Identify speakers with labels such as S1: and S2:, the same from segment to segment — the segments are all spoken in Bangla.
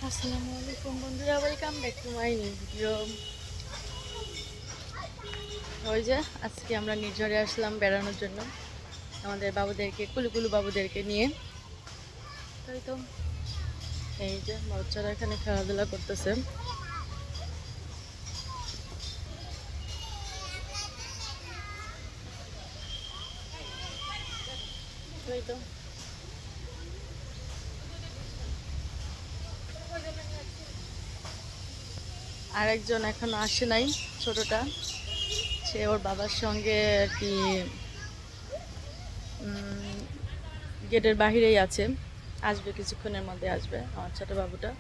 S1: আসসালামু আলাইকুম বন্ধুরা, welcome back to my new video. ওই যে আজকে আমরা নির্ঝরে আসলাম বেড়ানোর জন্য আমাদের বাবুদেরকে, কুলুকুলু বাবুদেরকে নিয়ে। তাই তো এই যে বাচ্চারা এখানে খেলাধুলা করতেছে। তাই তো আরেকজন এখনো আসে নাই, ছোটটা, সে ওর বাবার সঙ্গে আর কি গেটের বাহিরেই আছে। আসবে কিছুক্ষণের মধ্যে, আসবে আমার ছোট বাবুটা।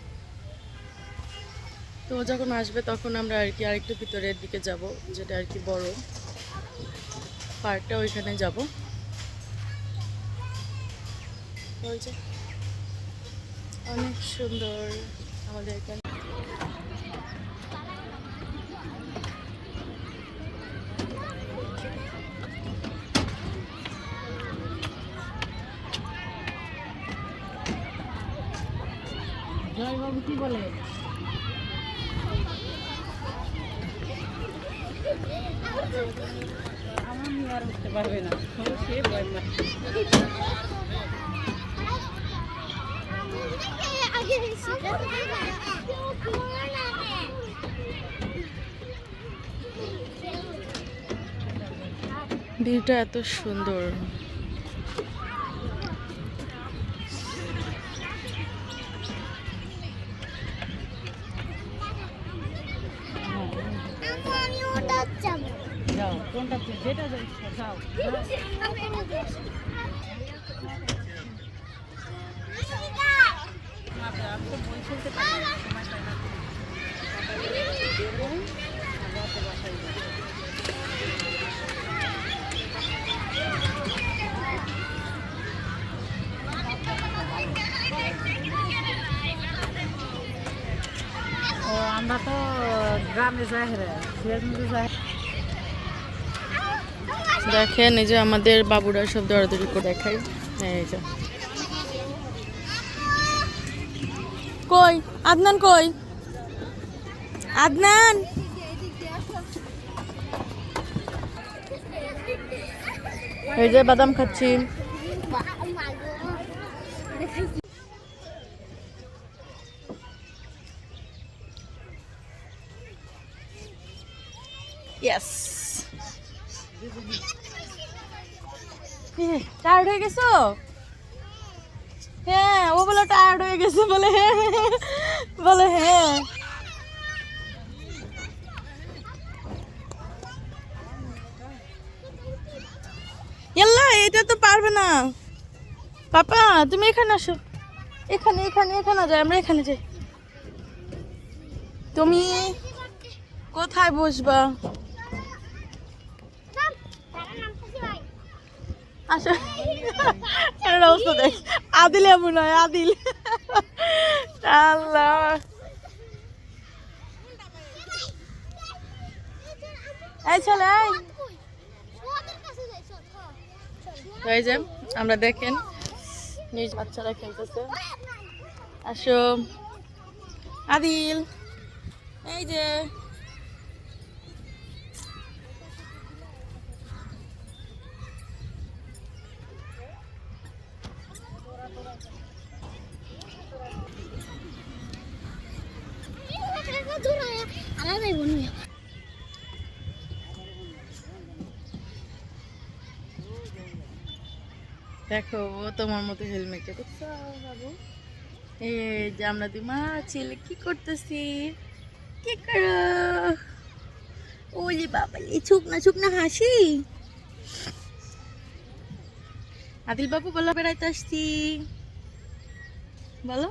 S1: তো ও যখন আসবে তখন আমরা আর কি আরেকটু ভিতরের দিকে যাব, যেটা আর কি বড় পার্কটা, ওইখানে যাব। ওই যে অনেক সুন্দর আমাদের এখানে। জয়বাবু কি বলে? আমার মেয়ে আর উঠতে পারবে না, সে ভয় না। ভিউটা এত সুন্দর। যাও, কোনটা যেটা যাও। আমি তো বই শুনতে পারি না, সময় পাই না। বাসায় ও আমরা তো গ্রামে যাই, দেখেন এই যে আমাদের বাবুরা সব দৌড়াদৌড়ি করে দেখাই। এই যে কই আদনান, কই আদনান? এই যে বাদাম খাচ্ছি। ইয়েস, টায়ার্ড হয়ে গেছো? হ্যাঁ, ও বলে টায়ার্ড হয়ে গেছে, বলে হ্যাঁ বলে হ্যাঁ। ইয়াল্লা, এটা তো পারবে না। পাপা তুমি এখানে আসো, এখানে এখানে এখানে যাই, আমরা এখানে যাই। তুমি কোথায় বসবা? আসো, অবস্থা দেখ, আদিল এমন হয়, আদিল। আল্লাহ, এই চলে এই যে আমরা দেখেন নিজ বাচ্চারা খেলতেছে। আসো আদিল, এই যে দেখো, ও তোমার মতো হেলমেট দেখছো বাবু। এই যে আমরা দুই মা ছেলে কি করতেছি, কি করো? ওরে বাবা, এই শুকনা শুকনা হাসি। আদিল বাবু বলো বেড়াইতে আসছি, বলো।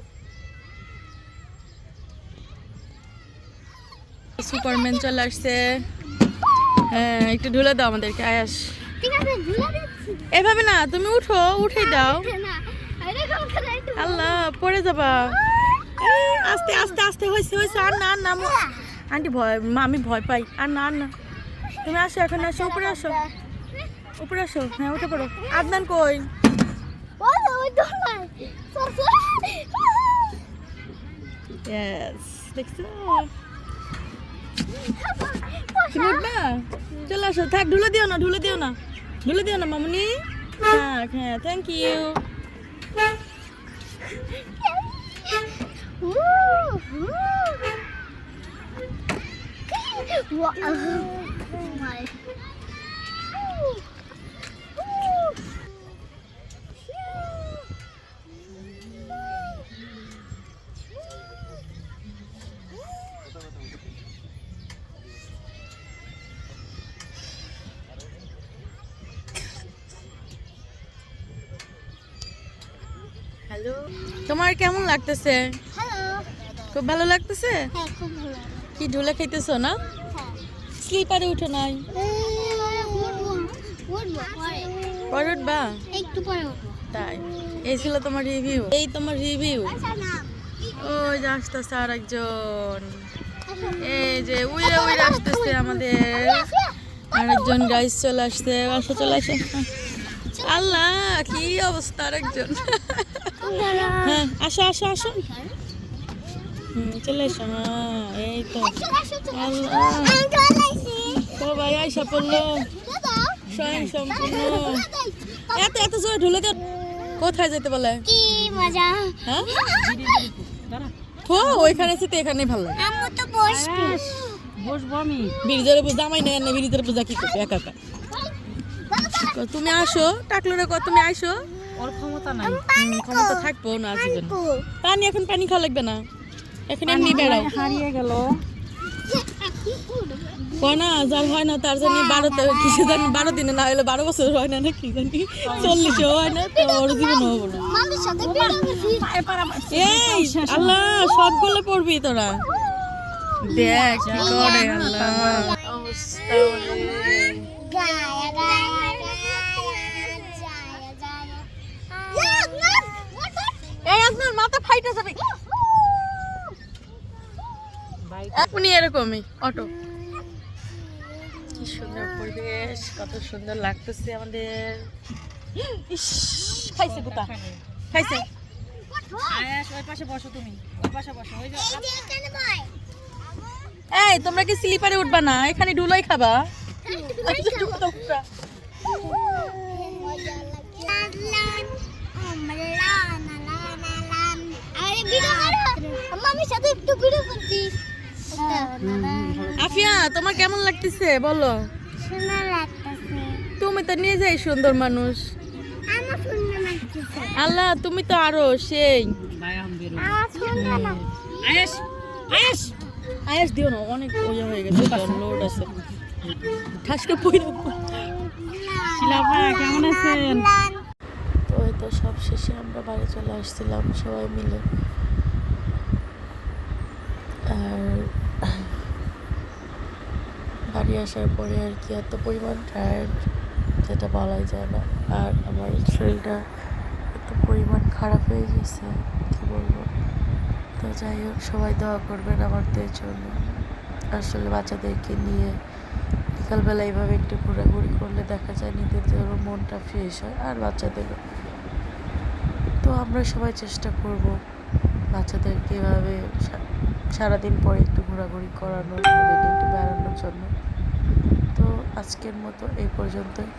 S1: সুপারম্যান চলে আসছে। হ্যাঁ, একটু ঢুলে দাও আমাদেরকে, আয়াস। এভাবে না, তুমি উঠো, উঠে দাও। আল্লাহ, পড়ে যাবা। আস্তে আস্তে আস্তে, হয়েছে হয়েছে, আর না আর না। আন্টি ভয়, আমি ভয় পাই। আর না আর না, তুমি আসো, এখন আসো, উপরে আসো, উপরে আসো। হ্যাঁ, উঠে পড়ো। আদনান কই? ইয়েস দেখছো তুমি উঠবা চলে আসো থাক ঢুলে দিও না মামুনি থাক হ্যাঁ থ্যাংক ইউ হ্যালো তোমার কেমন লাগতেছে খুব ভালো লাগতেছে কি ঢোলা খাইতেছো না স্লিপারে উঠো নাই পরে উঠবা তাই এই ছিল তোমার রিভিউ ওই যে আসতেছে আর একজন এই যে উইরে আসতেছে আমাদের আরেকজন গাইস চলে আসছে চলে আসে আল্লাহ কি অবস্থা আরেকজন হ্যাঁ আসো চলে এসো এই তো আল্লাহ সবাই আইসা পড়লো স্বয়ং সম্পূর্ণ এত জোরে ঢুলে দে কোথায় যেতে বলে
S2: কি মজা
S1: হ্যাঁ ওইখানে এসে তো এখানেই ভালো লাগে
S2: আম্মু তো বসবো আমি
S1: বিরিজের পূজা জামাই নেই না বিরিজের পূজা কি করবে একা তুমি আসো টাকলুরে তুমি আইসো
S3: ওর ক্ষমতা নাই
S1: ক্ষমতা থাকবো না জীবন পানি খাওয়া লাগবে না এখন এমনি বেড়াও
S3: হারিয়ে গেল
S1: না যার হয় না তার জানি 12 দিনে না হলে 12 বছর হয় না কি জানি 40 হয় না তো ওর জীবন হবো না এই আল্লাহ সবগুলো পড়বি তোরা দেখ কি করে আল্লাহ অবস্থা এই আপনার মাথা ফাইটে যাবে আপনি এরকমই অটো কি সুন্দর পরিবেশ কত সুন্দর লাগতেছে আমাদের খাইছে কোথা খাইছে
S3: ওই পাশে বসো তুমি ওই পাশে বসো ওই যে
S1: এই তোমরা কি স্লিপারে উঠবা না এখানে ডুলাই খাবা আফিয়া তোমার কেমন লাগতেছে বলো তুমি তো নিজেই সুন্দর মানুষ আল্লাহ তুমি তো আরো সেই আয়াস দিও না অনেক ওজা হয়ে গেছে লোড আছে ঠাসকে
S3: কেমন আছেন
S1: তো এই তো সব শেষে আমরা বাড়ি চলে আসছিলাম সবাই মিলে আর বাড়ি আসার পরে আর কি এত পরিমাণ টায়ার্ড যেটা বলাই যায় না আর আমার শরীরটা এত পরিমাণ খারাপ হয়ে গেছে কি বলবো তো যাই হোক সবাই দোয়া করবেন আমাদের জন্য আসলে বাচ্চাদেরকে নিয়ে বিকালবেলা এইভাবে একটু ঘোরাঘুরি করলে দেখা যায় নিজেদেরও মনটা ফ্রেশ হয় আর বাচ্চাদেরও তো আমরা সবাই চেষ্টা করব বাচ্চাদেরকে এভাবে সারাদিন পরে একটু ঘোরাঘুরি করানোর একটু বেড়ানোর জন্য তো আজকের মতো এই পর্যন্তই।